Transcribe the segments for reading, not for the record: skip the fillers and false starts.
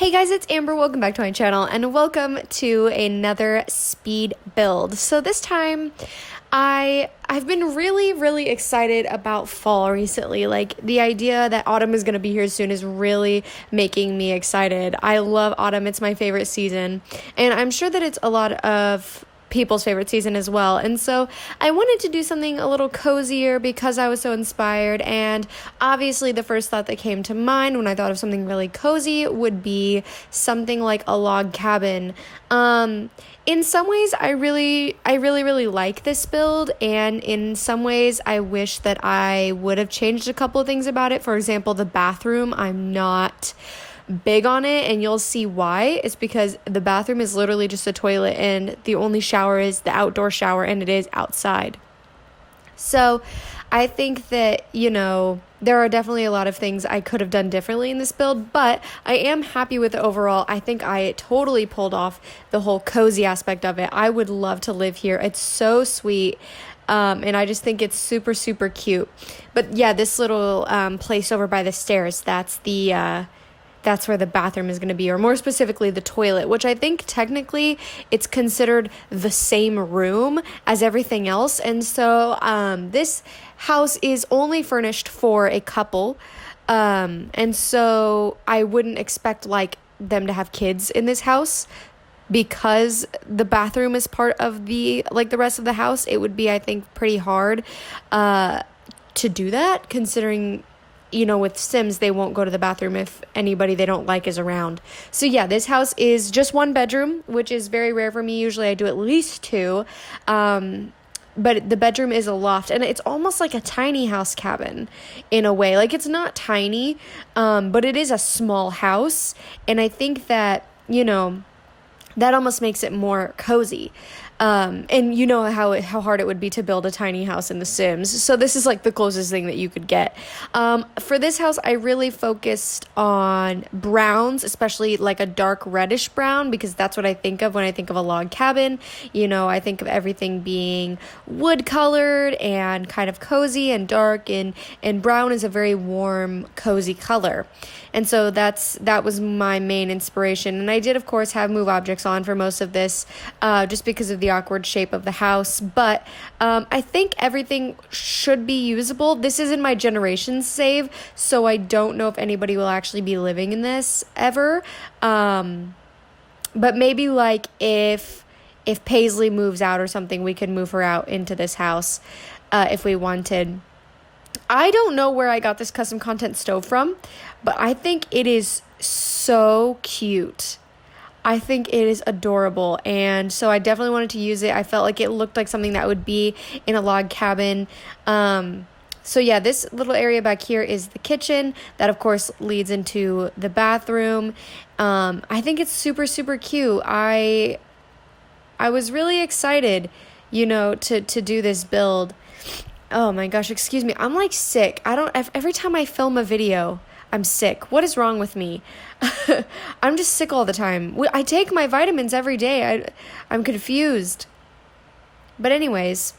Hey guys, it's Amber. Welcome back to my channel and welcome to another speed build. So this time I've been really excited about fall recently. Like the idea that autumn is going to be here soon is really making me excited. I love autumn. It's my favorite season, and I'm sure that it's a lot of people's favorite season as well. And so I wanted to do something a little cozier because I was so inspired, and obviously the first thought that came to mind when I thought of something really cozy would be something like a log cabin. In some ways I really like this build, and in some ways I wish that I would have changed a couple of things about it. For example, the bathroom, I'm not big on it, and you'll see why. It's because the bathroom is literally just a toilet and the only shower is the outdoor shower, and it is outside. So I think that, there are definitely a lot of things I could have done differently in this build, but I am happy with the overall. I think I totally pulled off the whole cozy aspect of it. I would love to live here. It's so sweet. And I just think it's super cute. But yeah, this little place over by the stairs, that's where the bathroom is going to be, or more specifically the toilet, which I think technically it's considered the same room as everything else. And so this house is only furnished for a couple, and so I wouldn't expect them to have kids in this house. Because the bathroom is part of the rest of the house, it would be, I think, pretty hard to do that, considering with Sims, they won't go to the bathroom if anybody they don't like is around. So yeah, this house is just one bedroom, which is very rare for me. Usually I do at least two. But the bedroom is a loft, and it's almost like a tiny house cabin in a way. Like, it's not tiny, but it is a small house. And I think that, that almost makes it more cozy. And you know how hard it would be to build a tiny house in The Sims. So this is like the closest thing that you could get. For this house, I really focused on browns, especially like a dark reddish brown, because that's what I think of when I think of a log cabin. I think of everything being wood colored and kind of cozy and dark, and brown is a very warm, cozy color. And so that was my main inspiration. And I did, of course, have move objects on for most of this, just because of the awkward shape of the house. But I think everything should be usable. This is in my generations save, so I don't know if anybody will actually be living in this ever. But maybe if Paisley moves out or something, we could move her out into this house if we wanted. I don't know where I got this custom content stove from, but I think it is so cute. I think it is adorable, and so I definitely wanted to use it. I felt like it looked like something that would be in a log cabin. So yeah, this little area back here is the kitchen. That, of course, leads into the bathroom. I think it's super cute. I was really excited, to do this build. Oh my gosh, excuse me. I'm sick. Every time I film a video, I'm sick. What is wrong with me? I'm just sick all the time. I take my vitamins every day. I'm confused. But anyways,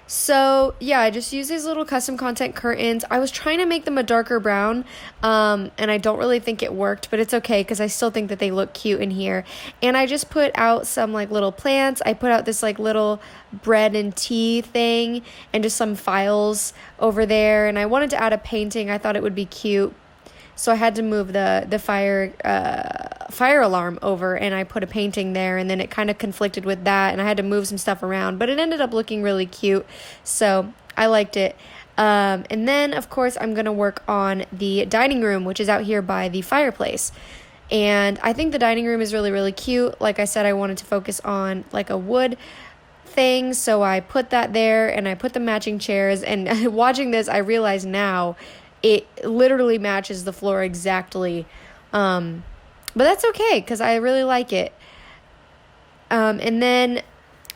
so yeah, I just use these little custom content curtains. I was trying to make them a darker brown, and I don't really think it worked, but it's okay because I still think that they look cute in here. And I just put out some little plants. I put out this little bread and tea thing, and just some files over there. And I wanted to add a painting. I thought it would be cute. So I had to move the fire alarm over, and I put a painting there, and then it kind of conflicted with that, and I had to move some stuff around, but it ended up looking really cute, so I liked it. And then, of course, I'm going to work on the dining room, which is out here by the fireplace. And I think the dining room is really cute. Like I said, I wanted to focus on a wood thing, so I put that there, and I put the matching chairs, and watching this, I realize now it literally matches the floor exactly. But that's okay, because I really like it. And then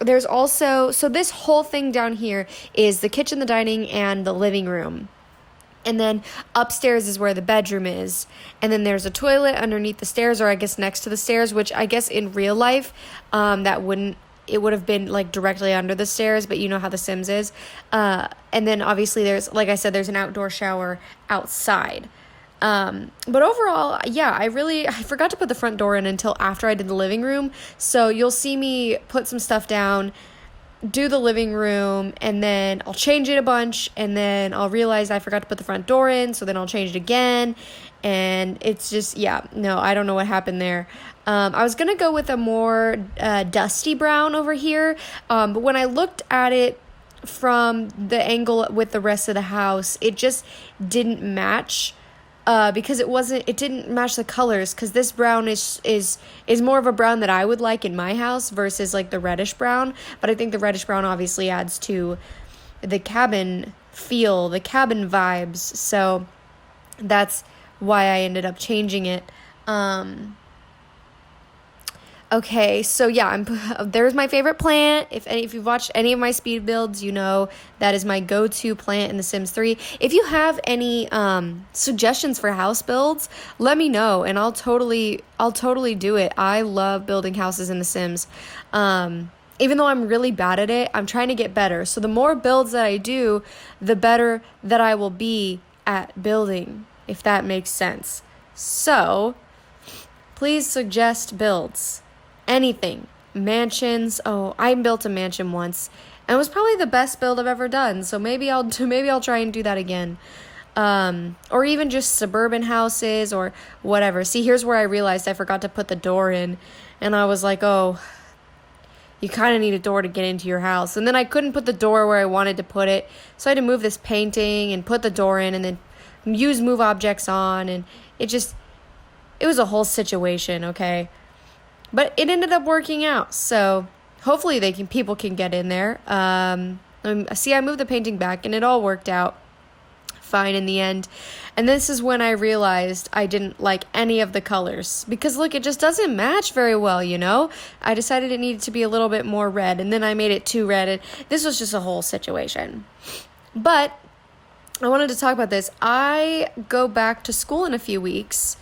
there's also, so this whole thing down here is the kitchen, the dining, and the living room. And then upstairs is where the bedroom is. And then there's a toilet underneath the stairs, or I guess next to the stairs, which I guess in real life, it would have been directly under the stairs, but you know how The Sims is. And then obviously there's, like I said, there's an outdoor shower outside. But overall, yeah, I forgot to put the front door in until after I did the living room. So you'll see me put some stuff down, do the living room, and then I'll change it a bunch, and then I'll realize I forgot to put the front door in, so then I'll change it again, and it's just, yeah, no, I don't know what happened there. I was gonna go with a more dusty brown over here, but when I looked at it from the angle with the rest of the house, it just didn't match. Because it didn't match the colors, because this brown is more of a brown that I would like in my house versus like the reddish brown, but I think the reddish brown obviously adds to the cabin feel, the cabin vibes, so that's why I ended up changing it. Okay, so yeah, there's my favorite plant. If you've watched any of my speed builds, you know that is my go-to plant in The Sims 3. If you have any suggestions for house builds, let me know, and I'll totally do it. I love building houses in The Sims. Even though I'm really bad at it, I'm trying to get better. So the more builds that I do, the better that I will be at building, if that makes sense. So please suggest builds. Anything. Mansions. Oh, I built a mansion once, and it was probably the best build I've ever done. So maybe I'll try and do that again. Or even just suburban houses or whatever. See, here's where I realized I forgot to put the door in, and I was like, oh, you kind of need a door to get into your house. And then I couldn't put the door where I wanted to put it, so I had to move this painting and put the door in, and then use move objects on, and it was a whole situation. Okay. But it ended up working out, so hopefully people can get in there. See, I moved the painting back, and it all worked out fine in the end. And this is when I realized I didn't like any of the colors, because look, it just doesn't match very well, you know? I decided it needed to be a little bit more red, and then I made it too red, and this was just a whole situation. But I wanted to talk about this. I go back to school in a few weeks,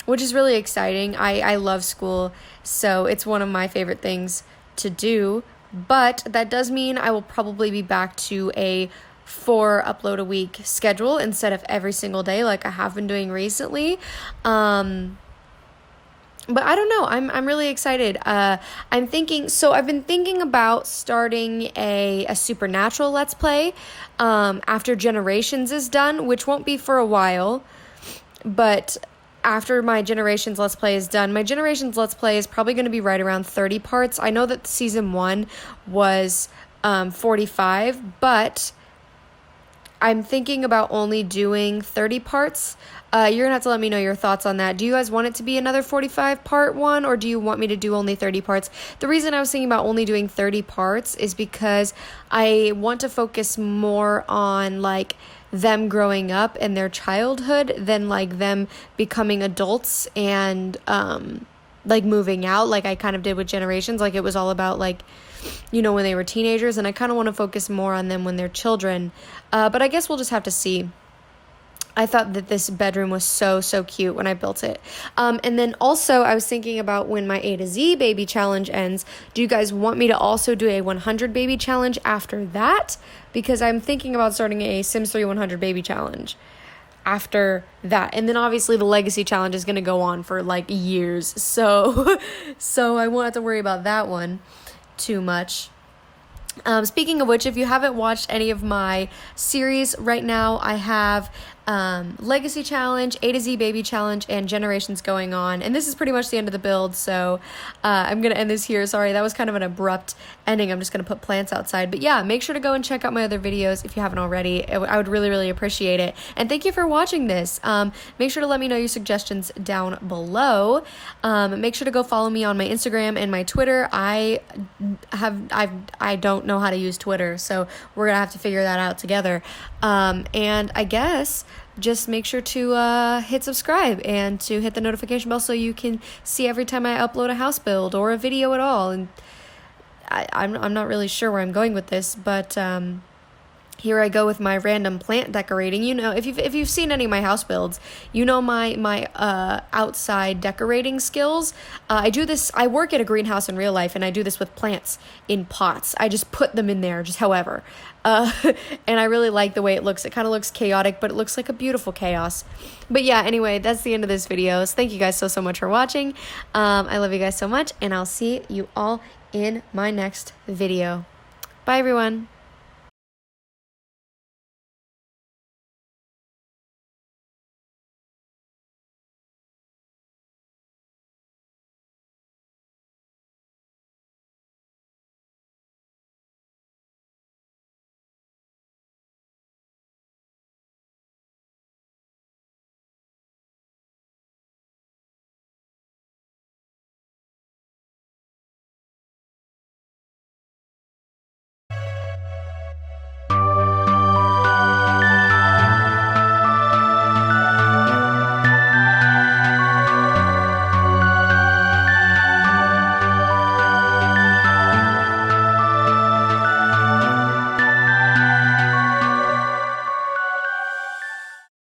which is really exciting. I love school, so it's one of my favorite things to do, but that does mean I will probably be back to a 4 upload a week schedule instead of every single day like I have been doing recently. But I don't know. I'm really excited. I've been thinking about starting a supernatural Let's Play after Generations is done, which won't be for a while, but after my Generations Let's Play is done, my Generations Let's Play is probably going to be right around 30 parts. I know that season 1 was 45, but I'm thinking about only doing 30 parts. You're going to have to let me know your thoughts on that. Do you guys want it to be another 45 part one, or do you want me to do only 30 parts? The reason I was thinking about only doing 30 parts is because I want to focus more on like them growing up and their childhood than like them becoming adults and like moving out like I kind of did with Generations. Like it was all about like, you know, when they were teenagers, and I kind of want to focus more on them when they're children. But I guess we'll just have to see. I thought that this bedroom was so cute when I built it. And then also I was thinking about when my A to Z baby challenge ends, do you guys want me to also do a 100 baby challenge after that? Because I'm thinking about starting a Sims 3 100 baby challenge after that. And then obviously the legacy challenge is going to go on for like years. So I won't have to worry about that one too much. Speaking of which, if you haven't watched any of my series right now, I have Legacy Challenge, A to Z Baby Challenge, and Generations going on. And this is pretty much the end of the build, so I'm going to end this here. Sorry, that was kind of an abrupt ending. I'm just going to put plants outside. But yeah, make sure to go and check out my other videos if you haven't already. I would really appreciate it. And thank you for watching this. Make sure to let me know your suggestions down below. Make sure to go follow me on my Instagram and my Twitter. I don't know how to use Twitter, so we're going to have to figure that out together. And I guess just make sure to hit subscribe and to hit the notification bell so you can see every time I upload a house build or a video at all. And I'm not really sure where I'm going with this, but here I go with my random plant decorating. You know, if you've seen any of my house builds, you know my outside decorating skills. I do this. I work at a greenhouse in real life, and I do this with plants in pots. I just put them in there, just however. And I really like the way it looks. It kind of looks chaotic, but it looks like a beautiful chaos. But yeah, anyway, that's the end of this video. So thank you guys so much for watching. I love you guys so much, and I'll see you all in my next video. Bye, everyone.